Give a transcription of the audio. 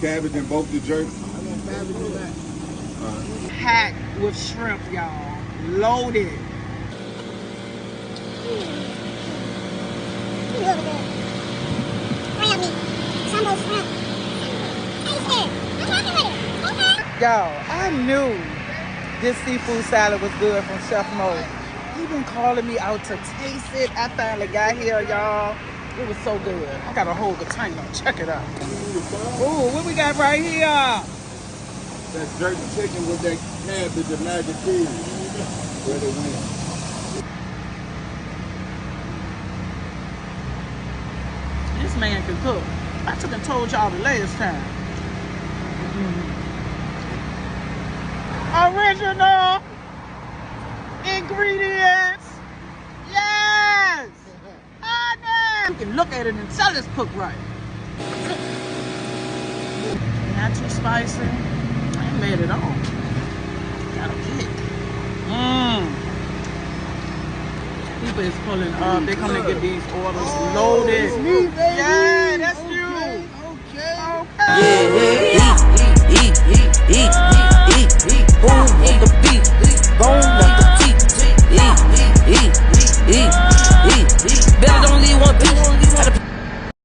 Cabbage in both the jerky. Packed with shrimp, y'all. Loaded. Y'all, I knew this seafood salad was good from Chef Mo. He been calling me out to taste it. I finally got here, y'all. It was so good. I got a whole container. Check it out. Ooh, what we got right here? That's jerky chicken with that cabbage and mac and cheese. Where they went. This man can cook. I took and told y'all the last time. Original ingredients. Yes. Honey. You can look at it and tell it's cooked right. Not too spicy. I ain't mad at all. Got a kick. People is pulling up. They come to get these orders loaded. Yeah, that's me.